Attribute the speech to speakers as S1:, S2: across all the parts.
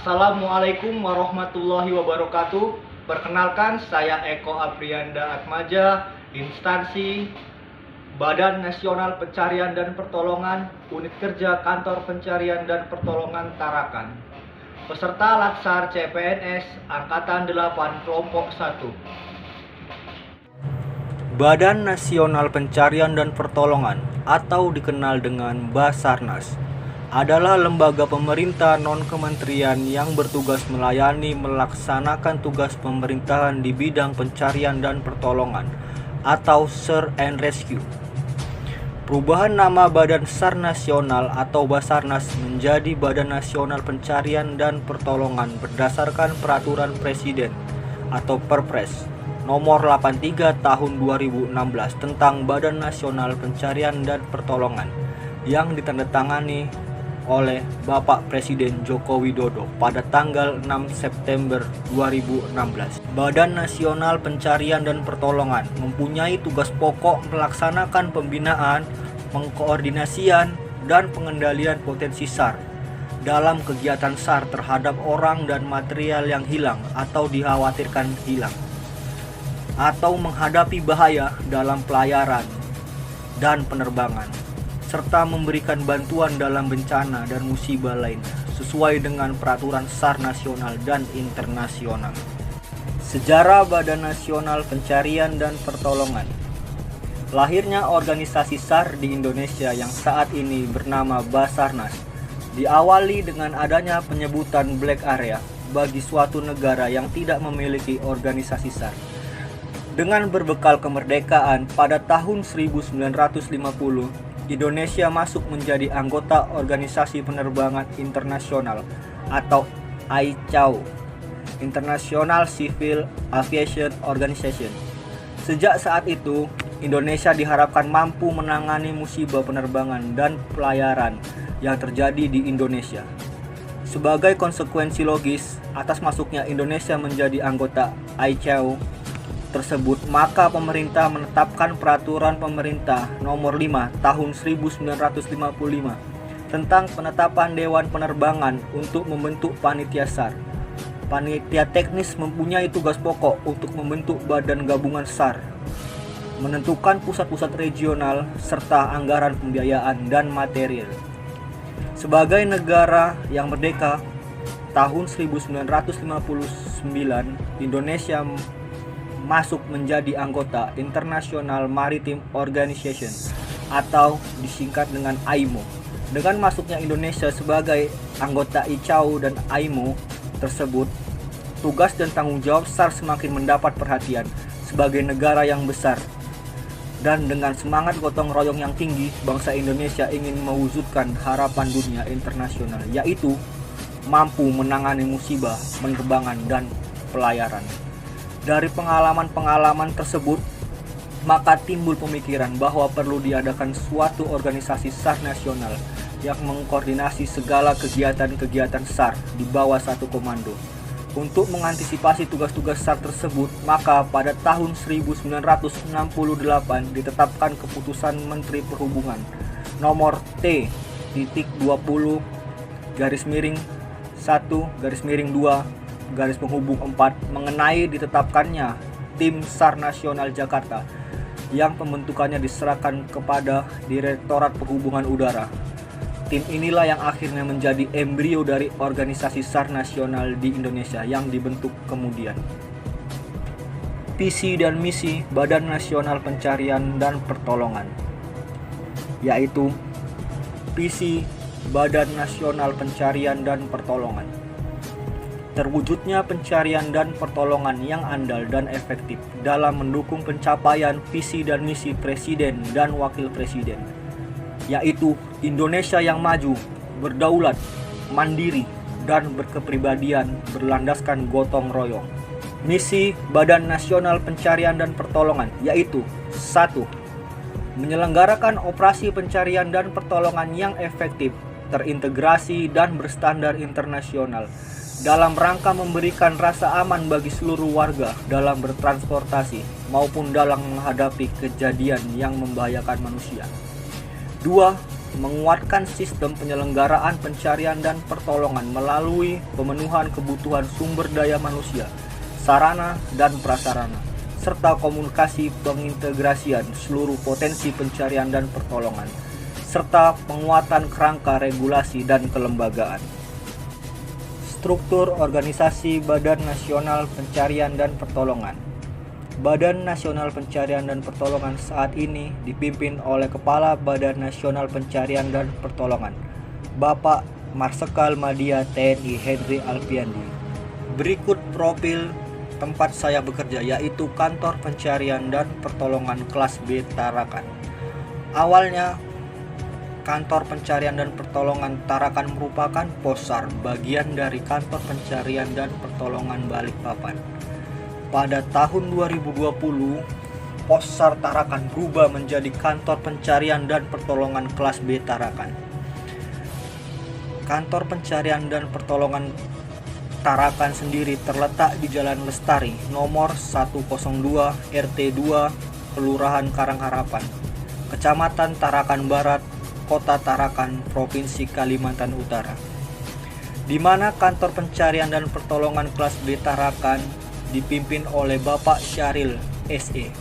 S1: Assalamualaikum warahmatullahi wabarakatuh. Perkenalkan, saya Eko Aprianda Atmaja, instansi Badan Nasional Pencarian dan Pertolongan, Unit Kerja Kantor Pencarian dan Pertolongan Tarakan. Peserta Latsar CPNS Angkatan 8 Kelompok 1.
S2: Badan Nasional Pencarian dan Pertolongan atau dikenal dengan Basarnas adalah lembaga pemerintah non-kementerian yang bertugas melaksanakan tugas pemerintahan di bidang pencarian dan pertolongan atau Search and Rescue. Perubahan nama Badan SAR Nasional atau Basarnas menjadi Badan Nasional Pencarian dan Pertolongan berdasarkan Peraturan Presiden atau Perpres Nomor 83 Tahun 2016 tentang Badan Nasional Pencarian dan Pertolongan yang ditandatangani oleh Bapak Presiden Joko Widodo pada tanggal 6 September 2016. Badan Nasional Pencarian dan Pertolongan mempunyai tugas pokok melaksanakan pembinaan, pengkoordinasian, dan pengendalian potensi SAR dalam kegiatan SAR terhadap orang dan material yang hilang atau dikhawatirkan hilang, atau menghadapi bahaya dalam pelayaran dan penerbangan, serta memberikan bantuan dalam bencana dan musibah lainnya sesuai dengan peraturan SAR nasional dan internasional. Sejarah Badan Nasional Pencarian dan Pertolongan. Lahirnya organisasi SAR di Indonesia yang saat ini bernama Basarnas diawali dengan adanya penyebutan black area bagi suatu negara yang tidak memiliki organisasi SAR. Dengan berbekal kemerdekaan pada tahun 1950, Indonesia masuk menjadi anggota Organisasi Penerbangan Internasional atau ICAO, International Civil Aviation Organization. Sejak saat itu, Indonesia diharapkan mampu menangani musibah penerbangan dan pelayaran yang terjadi di Indonesia. Sebagai konsekuensi logis atas masuknya Indonesia menjadi anggota ICAO tersebut, maka pemerintah menetapkan Peraturan Pemerintah Nomor 5 Tahun 1955 tentang penetapan Dewan Penerbangan untuk membentuk panitia SAR. Panitia teknis mempunyai tugas pokok untuk membentuk badan gabungan SAR, menentukan pusat-pusat regional serta anggaran pembiayaan dan material. Sebagai negara yang merdeka tahun 1959, Indonesia masuk menjadi anggota International Maritime Organization atau disingkat dengan IMO. Dengan masuknya Indonesia sebagai anggota ICAO dan IMO tersebut, tugas dan tanggung jawab SAR semakin mendapat perhatian sebagai negara yang besar. Dan dengan semangat gotong royong yang tinggi, bangsa Indonesia ingin mewujudkan harapan dunia internasional, yaitu mampu menangani musibah penerbangan dan pelayaran. Dari pengalaman-pengalaman tersebut, maka timbul pemikiran bahwa perlu diadakan suatu organisasi SAR nasional yang mengkoordinasi segala kegiatan-kegiatan SAR di bawah satu komando. Untuk mengantisipasi tugas-tugas SAR tersebut, maka pada tahun 1968 ditetapkan Keputusan Menteri Perhubungan Nomor T-1/1/2 mengenai ditetapkannya Tim SAR Nasional Jakarta yang pembentukannya diserahkan kepada Direktorat Perhubungan Udara. Tim inilah yang akhirnya menjadi embrio dari organisasi SAR nasional di Indonesia yang dibentuk kemudian. Visi dan misi Badan Nasional Pencarian dan Pertolongan, yaitu visi Badan Nasional Pencarian dan Pertolongan: terwujudnya pencarian dan pertolongan yang andal dan efektif dalam mendukung pencapaian visi dan misi Presiden dan Wakil Presiden, yaitu Indonesia yang maju, berdaulat, mandiri, dan berkepribadian berlandaskan gotong royong. Misi Badan Nasional Pencarian dan Pertolongan yaitu 1. Menyelenggarakan operasi pencarian dan pertolongan yang efektif, terintegrasi, dan berstandar internasional dalam rangka memberikan rasa aman bagi seluruh warga dalam bertransportasi maupun dalam menghadapi kejadian yang membahayakan manusia. 2. menguatkan sistem penyelenggaraan pencarian dan pertolongan melalui pemenuhan kebutuhan sumber daya manusia, sarana dan prasarana, serta komunikasi pengintegrasian seluruh potensi pencarian dan pertolongan, serta penguatan kerangka regulasi dan kelembagaan. Struktur organisasi Badan Nasional Pencarian dan Pertolongan. Badan Nasional Pencarian dan Pertolongan saat ini dipimpin oleh Kepala Badan Nasional Pencarian dan Pertolongan, Bapak Marsikal Madya TNI Henry Alfiandi. Berikut profil tempat saya bekerja, yaitu Kantor Pencarian dan Pertolongan kelas B Tarakan. Awalnya, Kantor Pencarian dan Pertolongan Tarakan merupakan posar bagian dari Kantor Pencarian dan Pertolongan Balikpapan. Pada tahun 2020, posar Tarakan berubah menjadi Kantor Pencarian dan Pertolongan kelas B Tarakan. Kantor Pencarian dan Pertolongan Tarakan sendiri terletak di Jalan Lestari, nomor 102, RT 2, Kelurahan Karangharapan, Kecamatan Tarakan Barat, Kota Tarakan, Provinsi Kalimantan Utara, di mana Kantor Pencarian dan Pertolongan kelas B Tarakan dipimpin oleh Bapak Syahril SE.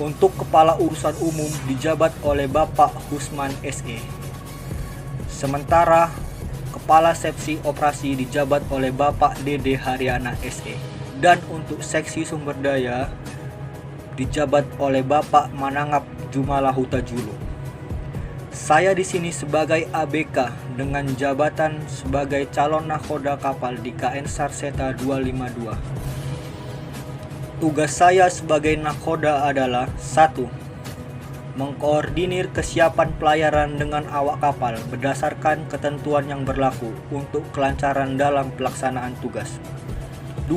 S2: Untuk Kepala Urusan Umum dijabat oleh Bapak Husman SE. Sementara Kepala Seksi Operasi dijabat oleh Bapak Dede Haryana SE. Dan untuk Seksi Sumber Daya dijabat oleh Bapak Manangap Jumalahuta Julu. Saya di sini sebagai ABK dengan jabatan sebagai calon nakhoda kapal di KN Sarseta 252. Tugas saya sebagai nakhoda adalah 1. Mengkoordinir kesiapan pelayaran dengan awak kapal berdasarkan ketentuan yang berlaku untuk kelancaran dalam pelaksanaan tugas. 2.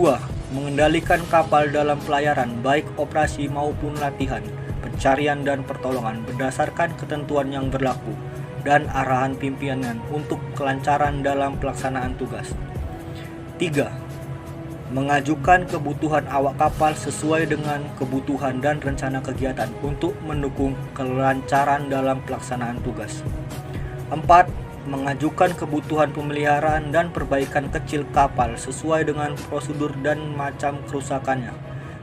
S2: Mengendalikan kapal dalam pelayaran baik operasi maupun latihan, pencarian dan pertolongan berdasarkan ketentuan yang berlaku dan arahan pimpinan untuk kelancaran dalam pelaksanaan tugas. 3. Mengajukan kebutuhan awak kapal sesuai dengan kebutuhan dan rencana kegiatan untuk mendukung kelancaran dalam pelaksanaan tugas. 4. Mengajukan kebutuhan pemeliharaan dan perbaikan kecil kapal sesuai dengan prosedur dan macam kerusakannya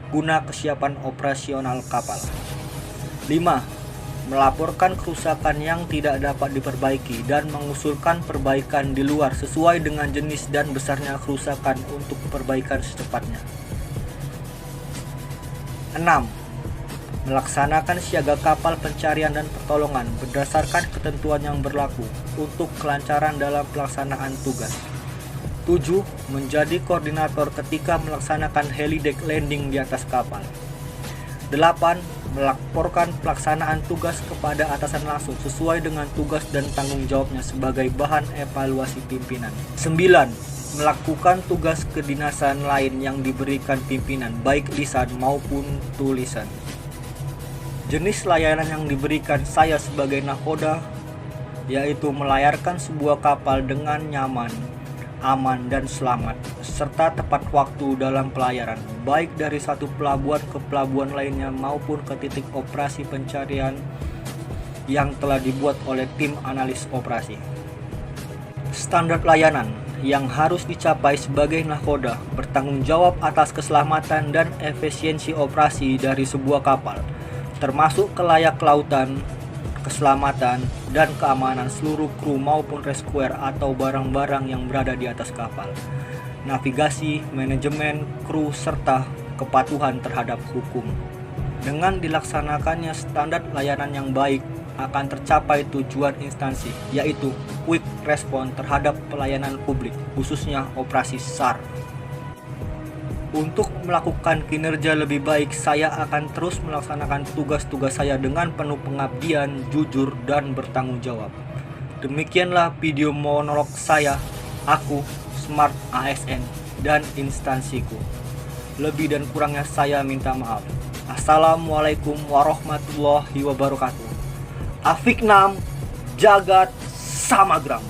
S2: guna kesiapan operasional kapal. 5. Melaporkan kerusakan yang tidak dapat diperbaiki dan mengusulkan perbaikan di luar sesuai dengan jenis dan besarnya kerusakan untuk perbaikan secepatnya. 6. Melaksanakan siaga kapal pencarian dan pertolongan berdasarkan ketentuan yang berlaku untuk kelancaran dalam pelaksanaan tugas. 7. Menjadi koordinator ketika melaksanakan helideck landing di atas kapal. 8. Melaporkan pelaksanaan tugas kepada atasan langsung sesuai dengan tugas dan tanggung jawabnya sebagai bahan evaluasi pimpinan. 9. Melakukan tugas kedinasan lain yang diberikan pimpinan baik lisan maupun tulisan. Jenis layanan yang diberikan saya sebagai nakhoda yaitu melayarkan sebuah kapal dengan nyaman, aman dan selamat, serta tepat waktu dalam pelayaran, baik dari satu pelabuhan ke pelabuhan lainnya maupun ke titik operasi pencarian yang telah dibuat oleh tim analis operasi. Standar layanan yang harus dicapai sebagai nakhoda bertanggung jawab atas keselamatan dan efisiensi operasi dari sebuah kapal, termasuk kelayak lautan, keselamatan dan keamanan seluruh kru maupun rescuer atau barang-barang yang berada di atas kapal, navigasi, manajemen, kru, serta kepatuhan terhadap hukum. Dengan dilaksanakannya standar layanan yang baik, akan tercapai tujuan instansi, yaitu quick response terhadap pelayanan publik, khususnya operasi SAR. Untuk melakukan kinerja lebih baik, saya akan terus melaksanakan tugas-tugas saya dengan penuh pengabdian, jujur, dan bertanggung jawab. Demikianlah video monolog saya, aku, Smart ASN, dan instansiku. Lebih dan kurangnya saya minta maaf. Assalamualaikum warahmatullahi wabarakatuh. Afiknam Jagat Samagram.